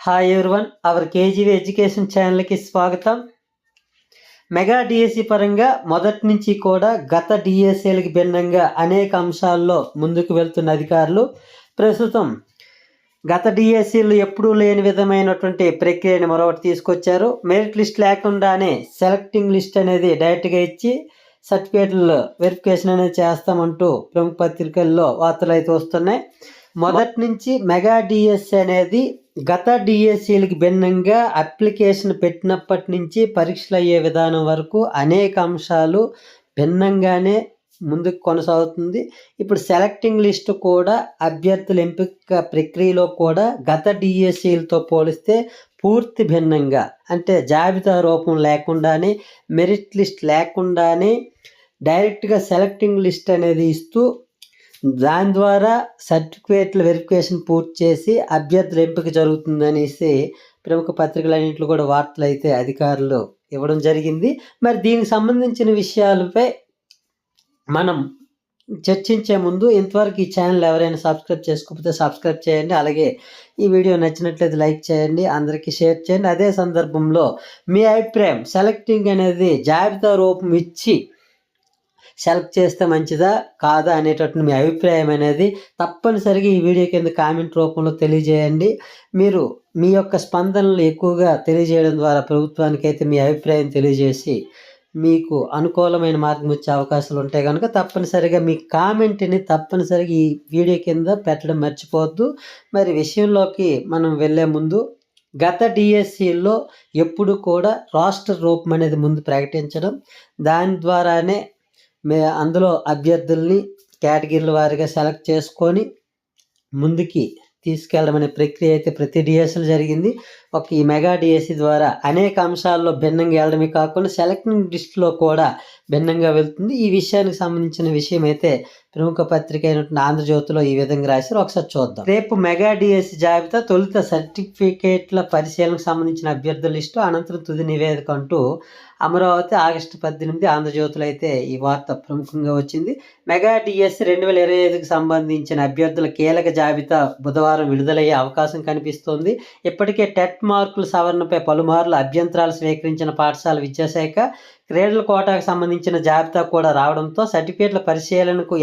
Hi everyone, hour KGV education ఛానల్కి స్వాగతం. Mega DSC పరంగా మొదటి నుంచి కూడా గత డిఎస్సీలకి భిన్నంగా అనేక అంశాల్లో ముందుకు వెళ్తున్న అధికారులు ప్రస్తుతం గత డిఎస్సీలు ఎప్పుడూ లేని విధమైనటువంటి ప్రక్రియని మరొకటి తీసుకొచ్చారు. మెరిట్ లిస్ట్ లేకుండానే సెలెక్టింగ్ లిస్ట్ అనేది డైరెక్ట్గా ఇచ్చి సర్టిఫికేట్లు వెరిఫికేషన్ అనేది చేస్తామంటూ ప్రముఖ పత్రికల్లో వార్తలు అయితే వస్తున్నాయి. మొదటి నుంచి మెగా డిఎస్సి అనేది గత డిఎస్సీలకి భిన్నంగా అప్లికేషన్ పెట్టినప్పటి నుంచి పరీక్షలు అయ్యే విధానం వరకు అనేక అంశాలు భిన్నంగానే ముందుకు కొనసాగుతుంది. ఇప్పుడు సెలెక్టింగ్ లిస్టు కూడా అభ్యర్థుల ఎంపిక ప్రక్రియలో కూడా గత డిఎస్సీలతో పోలిస్తే పూర్తి భిన్నంగా, అంటే జాబితా రూపం లేకుండానే, మెరిట్ లిస్ట్ లేకుండానే డైరెక్ట్గా సెలెక్టింగ్ లిస్ట్ అనేది ఇస్తూ దాని ద్వారా సర్టిఫికేట్ల వెరిఫికేషన్ పూర్తి చేసి అభ్యర్థుల ఎంపిక జరుగుతుందనేసి ప్రముఖ పత్రికలన్నింటిలో కూడా వార్తలు అయితే అధికారులు ఇవ్వడం జరిగింది. మరి దీనికి సంబంధించిన విషయాలపై మనం చర్చించే ముందు ఇంతవరకు ఈ ఛానల్ ఎవరైనా సబ్స్క్రైబ్ చేసుకోకపోతే సబ్స్క్రైబ్ చేయండి. అలాగే ఈ వీడియో నచ్చినట్లయితే లైక్ చేయండి, అందరికీ షేర్ చేయండి. అదే సందర్భంలో మీ అభిప్రాయం, సెలెక్టింగ్ అనేది జాబితా రూపం ఇచ్చి సెలెక్ట్ చేస్తే మంచిదా కాదా అనేటటువంటి మీ అభిప్రాయం అనేది తప్పనిసరిగా ఈ వీడియో కింద కామెంట్ రూపంలో తెలియజేయండి. మీరు మీ యొక్క స్పందనలు ఎక్కువగా తెలియజేయడం ద్వారా ప్రభుత్వానికి అయితే మీ అభిప్రాయం తెలియజేసి మీకు అనుకూలమైన మార్గం వచ్చే అవకాశాలు ఉంటాయి కనుక తప్పనిసరిగా మీ కామెంట్ని తప్పనిసరిగా ఈ వీడియో కింద పెట్టడం మర్చిపోవద్దు. మరి విషయంలోకి మనం వెళ్ళే ముందు గత డిఎస్సిలో ఎప్పుడు కూడా రాస్టర్ రూపం అనేది ముందు ప్రకటించడం, దాని ద్వారానే అందులో అభ్యర్థుల్ని కేటగిరీల వారీగా సెలెక్ట్ చేసుకొని ముందుకి తీసుకెళ్ళడం అనే ప్రక్రియ అయితే ప్రతి డిఎస్సీలో జరిగింది. ఈ మెగా డిఎస్సి ద్వారా అనేక అంశాల్లో భిన్నంగా వెళ్ళడమే కాకుండా సెలెక్టింగ్ లిస్టులో కూడా భిన్నంగా వెళ్తుంది. ఈ విషయానికి సంబంధించిన విషయం అయితే ప్రముఖ పత్రిక అయినటువంటి ఆంధ్రజ్యోతిలో ఈ విధంగా రాశారు. ఒకసారి చూద్దాం. రేపు మెగా డిఎస్సి జాబితా, తొలుత సర్టిఫికేట్ల పరిశీలనకు సంబంధించిన అభ్యర్థుల లిస్టు, అనంతరం తుది నివేదిక అంటూ అమరావతి ఆగస్టు 18 ఆంధ్రజ్యోతిలో అయితే ఈ వార్త ప్రముఖంగా వచ్చింది. మెగా డిఎస్సి 2025కి సంబంధించిన అభ్యర్థుల కీలక జాబితా బుధవారం విడుదలయ్యే అవకాశం కనిపిస్తోంది. ఇప్పటికే టెట్ మార్కుల సవరణపై పలుమార్లు అభ్యంతరాలు స్వీకరించిన పాఠశాల విద్యాశాఖ క్రీడల కోటాకు సంబంధించిన జాబితా కూడా రావడంతో సర్టిఫికేట్ల పరిశీలనకు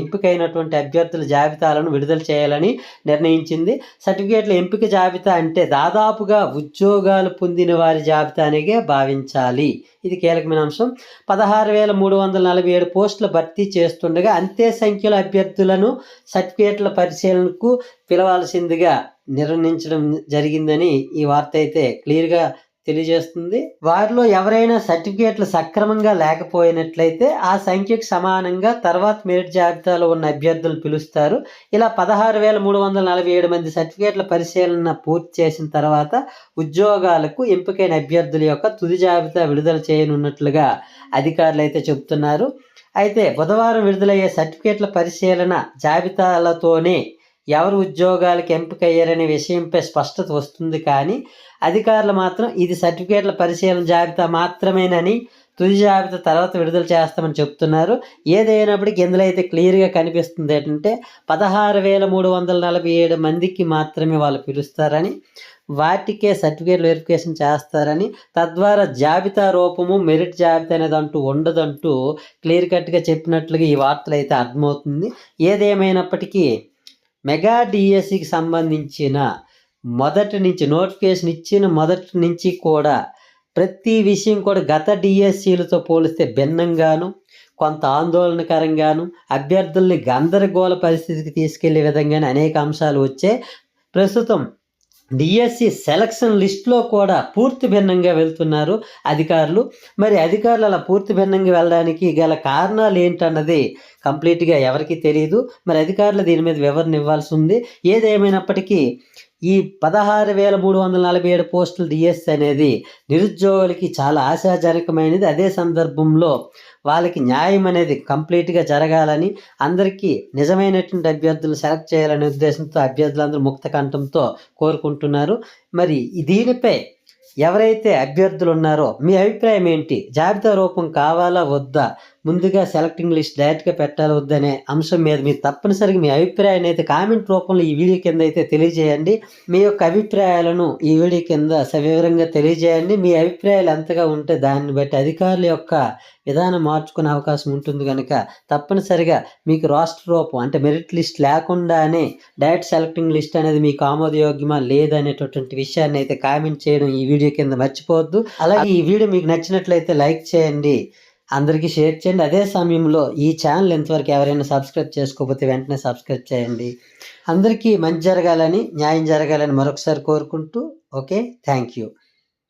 ఎంపికైనటువంటి అభ్యర్థుల జాబితాలను విడుదల చేయాలని నిర్ణయించింది. సర్టిఫికేట్ల ఎంపిక జాబితా అంటే దాదాపుగా ఉద్యోగాలు పొందిన వారి జాబితానిగా భావించాలి. ఇది కీలకమైన అంశం. 16,347 పోస్టులు భర్తీ చేస్తుండగా అంతే సంఖ్యలో అభ్యర్థులను సర్టిఫికేట్ల పరిశీలనకు పిలవాల్సిందిగా నిర్ణయించడం జరిగిందని ఈ వార్త అయితే క్లియర్గా తెలియజేస్తుంది. వారిలో ఎవరైనా సర్టిఫికేట్లు సక్రమంగా లేకపోయినట్లయితే ఆ సంఖ్యకు సమానంగా తర్వాత మెరిట్ జాబితాలో ఉన్న అభ్యర్థులు పిలుస్తారు. ఇలా 16,347 మంది సర్టిఫికేట్ల పరిశీలన పూర్తి చేసిన తర్వాత ఉద్యోగాలకు ఎంపికైన అభ్యర్థుల యొక్క తుది జాబితా విడుదల చేయనున్నట్లుగా అధికారులు అయితే చెబుతున్నారు. అయితే బుధవారం విడుదలయ్యే సర్టిఫికేట్ల పరిశీలన జాబితాలతోనే ఎవరు ఉద్యోగాలకు ఎంపికయ్యారనే విషయంపై స్పష్టత వస్తుంది. కానీ అధికారులు మాత్రం ఇది సర్టిఫికేట్ల పరిశీలన జాబితా మాత్రమేనని, తుది జాబితా తర్వాత విడుదల చేస్తామని చెప్తున్నారు. ఏదైనప్పటికీ ఇందులో అయితే క్లియర్గా కనిపిస్తుంది ఏంటంటే 16,347 మందికి మాత్రమే వాళ్ళు పిలుస్తారని, వాటికే సర్టిఫికేట్ వెరిఫికేషన్ చేస్తారని, తద్వారా జాబితా రూపము మెరిట్ జాబితా అనేది అంటూ ఉండదంటూ క్లియర్ కట్గా చెప్పినట్లుగా ఈ వార్తలు అయితే అర్థమవుతుంది. ఏదేమైనప్పటికీ మెగా డిఎస్సికి సంబంధించిన మొదటి నుంచి నోటిఫికేషన్ ఇచ్చిన మొదటి నుంచి కూడా ప్రతి విషయం కూడా గత డిఎస్సీలతో పోలిస్తే భిన్నంగాను, కొంత ఆందోళనకరంగాను, అభ్యర్థుల్ని గందరగోళ పరిస్థితికి తీసుకెళ్లే విధంగానే అనేక అంశాలు వచ్చాయి. ప్రస్తుతం డిఎస్సి సెలక్షన్ లిస్టులో కూడా పూర్తి భిన్నంగా వెళ్తున్నారు అధికారులు. మరి అధికారులు అలా పూర్తి భిన్నంగా వెళ్ళడానికి గల కారణాలు ఏంటన్నది కంప్లీట్గా ఎవరికీ తెలియదు. మరి అధికారులు దీని మీద వివరణ ఇవ్వాల్సి ఉంది. ఏదేమైనప్పటికీ ఈ 16,347 పోస్టుల డిఎస్సి అనేది నిరుద్యోగులకి చాలా ఆశాజనకమైనది. అదే సందర్భంలో వాళ్ళకి న్యాయం అనేది కంప్లీట్గా జరగాలని, అందరికీ నిజమైనటువంటి అభ్యర్థులు సెలెక్ట్ చేయాలనే ఉద్దేశంతో అభ్యర్థులందరూ ముక్త కంఠంతో కోరుకుంటున్నారు. మరి దీనిపై ఎవరైతే అభ్యర్థులు ఉన్నారో మీ అభిప్రాయం ఏంటి? జాబితా రూపం కావాలా వద్దా? ముందుగా సెలెక్టింగ్ లిస్ట్ డైరెక్ట్గా పెట్టాలి వద్దనే అంశం మీద మీరు తప్పనిసరిగా మీ అభిప్రాయాన్ని అయితే కామెంట్ రూపంలో ఈ వీడియో కింద అయితే తెలియజేయండి. మీ యొక్క అభిప్రాయాలను ఈ వీడియో కింద సవివరంగా తెలియజేయండి. మీ అభిప్రాయాలు ఎంతగా ఉంటే దాన్ని బట్టి అధికారుల యొక్క విధానం మార్చుకునే అవకాశం ఉంటుంది కనుక తప్పనిసరిగా మీకు రాష్ట్ర రూపం అంటే మెరిట్ లిస్ట్ లేకుండానే డైరెక్ట్ సెలెక్టింగ్ లిస్ట్ అనేది మీకు ఆమోదయోగ్యమా లేదనేటటువంటి విషయాన్ని అయితే కామెంట్ చేయడం ఈ వీడియో కింద మర్చిపోవద్దు. అలాగే ఈ వీడియో మీకు నచ్చినట్లయితే లైక్ చేయండి, అందరికీ షేర్ చేయండి. అదే సమయంలో ఈ ఛానల్ ఇంతవరకు ఎవరైనా సబ్స్క్రైబ్ చేసుకోకపోతే వెంటనే సబ్స్క్రైబ్ చేయండి. అందరికీ మంచి జరగాలని, న్యాయం జరగాలని మరొకసారి కోరుకుంటూ ఓకే, థ్యాంక్ యూ.